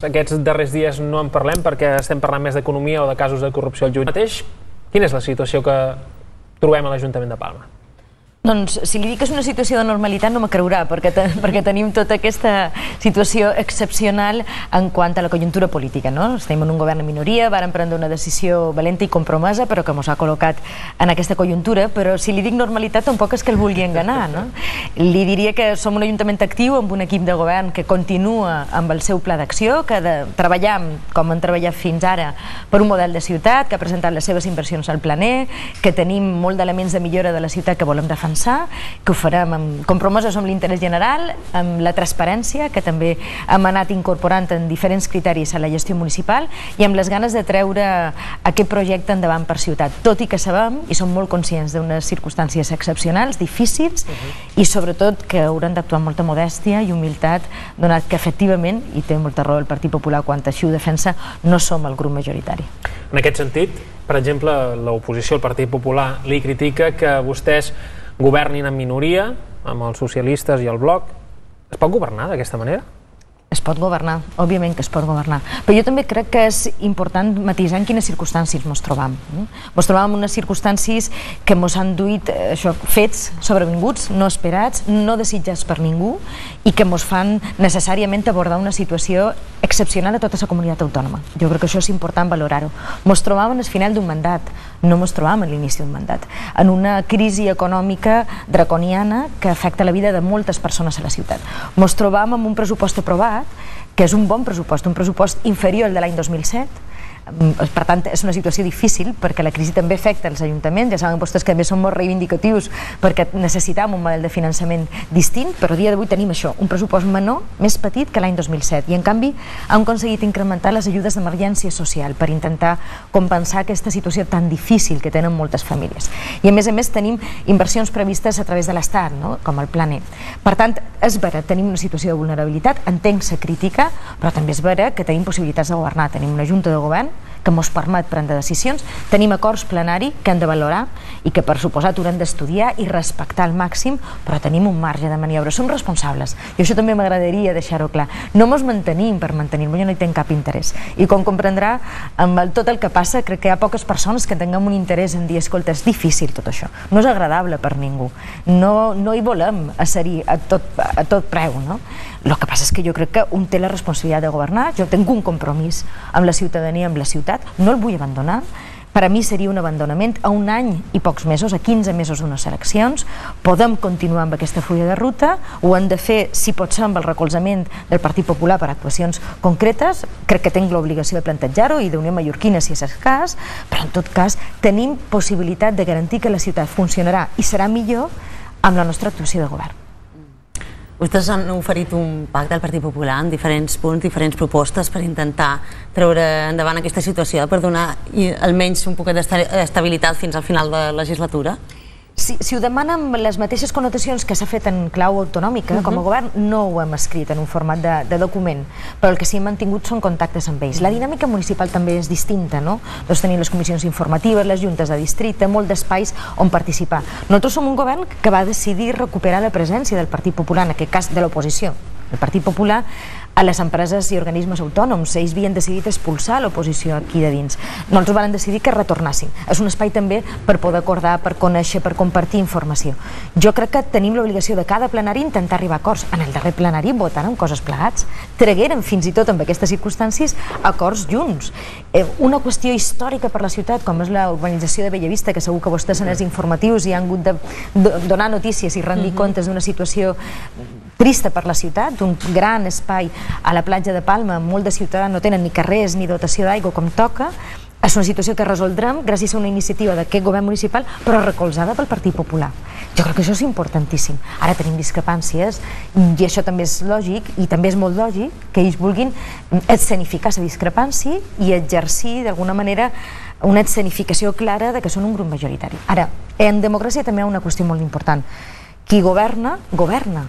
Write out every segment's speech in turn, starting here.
Aquests darrers dies no en parlem perquè estem parlant més d'economia o de casos de corrupció al jutge. Mateix, quina és la situació que trobem a l'Ajuntament de Palma? Doncs si li dic que és una situació de normalitat no me creurà, perquè tenim tota aquesta situació excepcional en quant a la conjuntura política, no? Estem en un govern en minoria, vàrem prendre una decisió valenta i compromesa, però que ens ha col·locat en aquesta conjuntura, però si li dic normalitat tampoc és que el vulgui enganar, no? Li diria que som un ajuntament actiu amb un equip de govern que continua amb el seu pla d'acció, que treballam, com hem treballat fins ara, per un model de ciutat, que ha presentat les seves inversions al planer, que tenim molt d'elements de millora de la ciutat que volem defensar, que ho farem compromesos amb l'interès general, amb la transparència, que també hem anat incorporant en diferents criteris a la gestió municipal, i amb les ganes de treure aquest projecte endavant per ciutat, tot i que sabem i som molt conscients d'unes circumstàncies excepcionals, difícils, i sobretot que hauran d'actuar amb molta modèstia i humilitat, donat que efectivament, i té molta raó el Partit Popular quan així ho defensa, no som el grup majoritari. En aquest sentit, per exemple, l'oposició, el Partit Popular, li critica que vostès governin en minoria, amb els socialistes i el bloc. Es pot governar d'aquesta manera? Es pot governar, òbviament que es pot governar, però jo també crec que és important matisar en quines circumstàncies ens trobam. Ens trobam en unes circumstàncies que ens han duit fets sobrevinguts, no esperats, no desitjats per ningú, i que ens fan necessàriament abordar una situació excepcional a tota la comunitat autònoma. Jo crec que això és important valorar-ho. Ens trobam al final d'un mandat, no ens trobam a l'inici d'un mandat, en una crisi econòmica draconiana que afecta la vida de moltes persones a la ciutat. Ens trobam amb un pressupost aprovat, que és un bon pressupost, un pressupost inferior al de l'any 2007. Per tant, és una situació difícil perquè la crisi també afecta els ajuntaments. Ja saben vostès que també són molt reivindicatius perquè necessitam un model de finançament distint, però a dia d'avui tenim això, un pressupost menor, més petit que l'any 2007, i en canvi hem aconseguit incrementar les ajudes d'emergència social per intentar compensar aquesta situació tan difícil que tenen moltes famílies. I a més tenim inversions previstes a través de l'Estat, no? Com el Plan E. Per tant, és vera, tenim una situació de vulnerabilitat, entenc la crítica, però també és vera que tenim possibilitats de governar. Tenim una junta de govern que ens permet prendre decisions, tenim acords plenari que hem de valorar i que per suposat haurem d'estudiar i respectar al màxim, però tenim un marge de maniobra, som responsables, i això també m'agradaria deixar-ho clar. No ens mantenim per mantenir-nos, jo no hi tinc cap interès, i com comprendrà, amb tot el que passa, crec que hi ha poques persones que tinguem un interès en dir, escolta, és difícil tot això, no és agradable per ningú, no hi volem ser-hi a tot preu, no? El que passa és que jo crec que un té la responsabilitat de governar, jo tinc un compromís amb la ciutadania, amb la ciutat, no el vull abandonar. Per a mi seria un abandonament a un any i pocs mesos, a 15 mesos d'unes eleccions. Podem continuar amb aquesta fulla de ruta, ho hem de fer, si pot ser, amb el recolzament del Partit Popular per actuacions concretes. Crec que tinc l'obligació de plantejar-ho i d'Unió Mallorquina si és el cas, però en tot cas tenim possibilitat de garantir que la ciutat funcionarà i serà millor amb la nostra actuació de govern. Vostès han oferit un pacte al Partit Popular amb diferents punts, diferents propostes per intentar treure endavant aquesta situació, per donar almenys un poquet d'estabilitat fins al final de la legislatura? Si ho demana amb les mateixes connotacions que s'ha fet en clau autonòmica, com a govern no ho hem escrit en un format de document, però el que sí hem mantingut són contactes amb ells. La dinàmica municipal també és distinta, no? Doncs tenim les comissions informatives, les juntes de districte, molt d'espais on participar. Nosaltres som un govern que va decidir recuperar la presència del Partit Popular, en aquest cas de l'oposició. El Partit Popular a les empreses i organismes autònoms. Ells havien decidit expulsar l'oposició aquí de dins. Nosaltres vam decidir que retornassin. És un espai també per poder acordar, per conèixer, per compartir informació. Jo crec que tenim l'obligació de cada plenari intentar arribar a acords. En el darrer plenari votàrem coses plegats. Traguérem fins i tot amb aquestes circumstàncies acords junts. Una qüestió històrica per la ciutat, com és la urbanització de Bellavista, que segur que vostès en els informatius hi han hagut de donar notícies i rendir comptes d'una situació trista per la ciutat, d'un gran espai a la platja de Palma, molt de ciutadans no tenen ni carrers ni dotació d'aigua com toca. És una situació que resoldrem gràcies a una iniciativa d'aquest govern municipal, però recolzada pel Partit Popular. Jo crec que això és importantíssim. Ara tenim discrepàncies i això també és lògic, i també és molt lògic que ells vulguin escenificar la discrepància i exercir d'alguna manera una escenificació clara de que són un grup majoritari. Ara, en democràcia també hi ha una qüestió molt important. Qui governa, governa.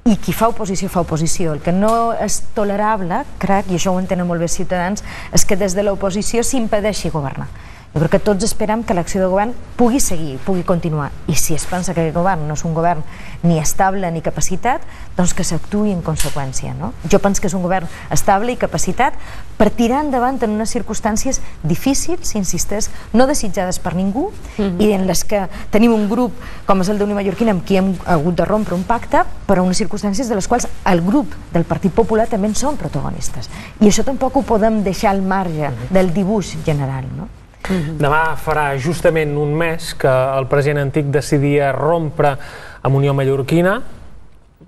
I qui fa oposició, fa oposició. El que no és tolerable, crec, i això ho entenen molt bé els ciutadans, és que des de l'oposició s'impedeixi governar. Jo crec que tots esperem que l'acció de govern pugui seguir, pugui continuar, i si es pensa que aquest govern no és un govern ni estable ni capacitat, doncs que s'actuï en conseqüència, no? Jo penso que és un govern estable i capacitat per tirar endavant en unes circumstàncies difícils, insisteix, no desitjades per ningú, i en les que tenim un grup com és el d'Unió Mallorquina amb qui hem hagut de rompre un pacte per a unes circumstàncies de les quals el grup del Partit Popular també en són protagonistes, i això tampoc ho podem deixar al marge del dibuix general, no? Demà farà justament un mes que el president antic decidia rompre amb Unió Mallorquina.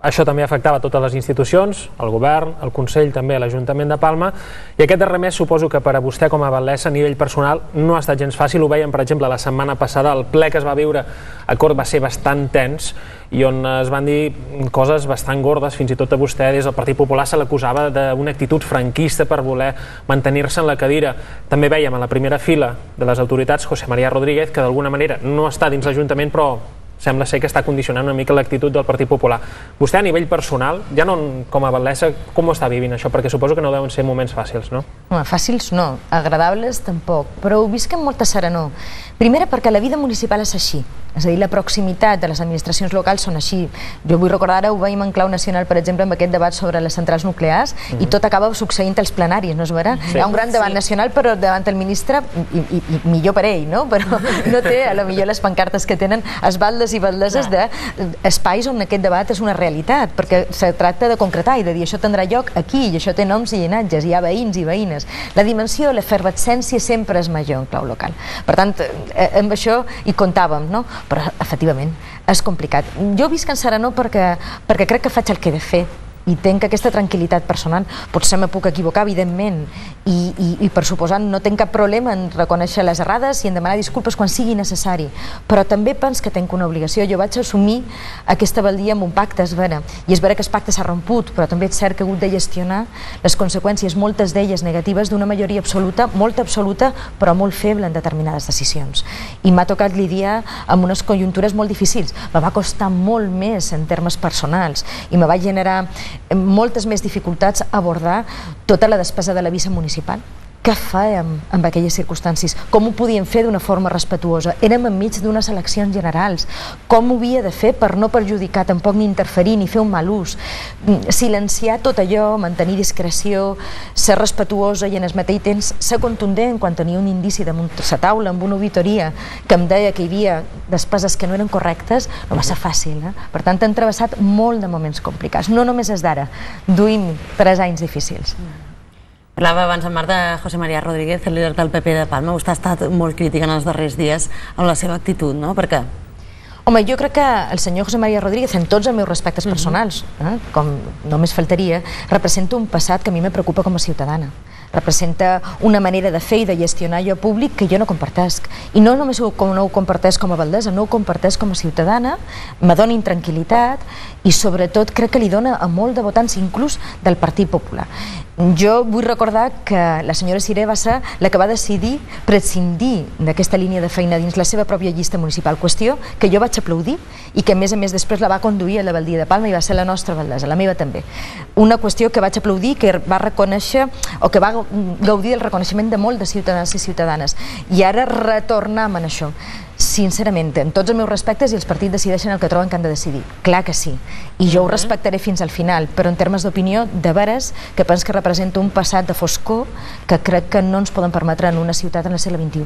Això també afectava totes les institucions, el govern, el Consell, també l'Ajuntament de Palma, i aquest darrer mes suposo que per a vostè com a batllessa a nivell personal no ha estat gens fàcil. Ho veiem, per exemple, la setmana passada, el ple que es va viure a Cort va ser bastant tens i on es van dir coses bastant gordes, fins i tot a vostè des del Partit Popular se l'acusava d'una actitud franquista per voler mantenir-se en la cadira. També veiem a la primera fila de les autoritats José María Rodríguez, que d'alguna manera no està dins l'Ajuntament, però sembla ser que està condicionant una mica l'actitud del Partit Popular. Vostè a nivell personal, ja no com a batllessa, com ho està vivint això? Perquè suposo que no deuen ser moments fàcils, no? Home, fàcils no, agradables tampoc, però ho visc amb molta serenor. Primera perquè la vida municipal és així, és a dir, la proximitat de les administracions locals són així. Jo vull recordar, ara ho veiem en clau nacional, per exemple, amb aquest debat sobre les centrals nuclears, i tot acaba succeint als plenaris, no és vera? Hi ha un gran debat nacional, però davant el ministre, i millor per ell, no? Però no té, a lo millor, les pancartes que tenen els batlles i batlesses d'espais on aquest debat és una realitat, perquè se tracta de concretar i de dir això tindrà lloc aquí, i això té noms i llinatges, hi ha veïns i veïnes. La dimensió, l'efervescència sempre és major en clau local. Per tant, amb això hi comptàvem, no? Però efectivament és complicat. Jo visc en serenor perquè crec que faig el que he de fer i tenc aquesta tranquil·litat personal. Potser me puc equivocar, evidentment, i per suposant no tenc cap problema en reconèixer les errades i en demanar disculpes quan sigui necessari, però també penso que tenc una obligació. Jo vaig assumir aquesta baldia amb un pacte, és vera, i és vera que el pacte s'ha romput, però també és cert que he hagut de gestionar les conseqüències, moltes d'elles negatives, d'una majoria absoluta, molt absoluta, però molt feble en determinades decisions. I m'ha tocat lidiar amb unes conjuntures molt difícils. Me va costar molt més en termes personals i me va generar moltes més dificultats abordar tota la despesa de la visa municipal. Què fèiem amb aquelles circumstàncies? Com ho podíem fer d'una forma respectuosa? Érem enmig d'unes eleccions generals. Com ho havia de fer per no perjudicar, tampoc ni interferir, ni fer un mal ús? Silenciar tot allò, mantenir discreció, ser respectuosa i en el mateix temps ser contundent quan tenia un indici damunt la taula amb una auditoria que em deia que hi havia despeses que no eren correctes, no va ser fàcil. Per tant, hem travessat molt de moments complicats. No només és d'ara, duim 3 anys difícils. Parlava abans en Marc de José María Rodríguez, el líder del PP de Palma. Vostè ha estat molt crític en els darrers dies amb la seva actitud, no? Per què? Home, jo crec que el senyor José María Rodríguez, en tots els meus respectes personals, com només faltaria, representa un passat que a mi me preocupa com a ciutadana. Representa una manera de fer i de gestionar allò públic que jo no compartesc. I no només no ho comparteix com a batllessa, no ho comparteix com a ciutadana, me dona intranquil·litat i sobretot crec que li dona a molt de votants, inclús del Partit Popular. Jo vull recordar que la senyora Siré va ser la que va decidir prescindir d'aquesta línia de feina dins la seva pròpia llista municipal, qüestió que jo vaig aplaudir i que a més després la va conduir a la Batllia de Palma i va ser la nostra batllessa, la meva també. Una qüestió que vaig aplaudir, que va reconèixer o que va gaudir del reconeixement de molt de ciutadans i ciutadanes, i ara retornem en això. Sincerament, en tots els meus respectes, i els partits decideixen el que troben que han de decidir. Clar que sí, i jo ho respectaré fins al final, però en termes d'opinió, de veres, que penso que representa un passat de foscor que crec que no ens poden permetre en una ciutat en el segle XXI.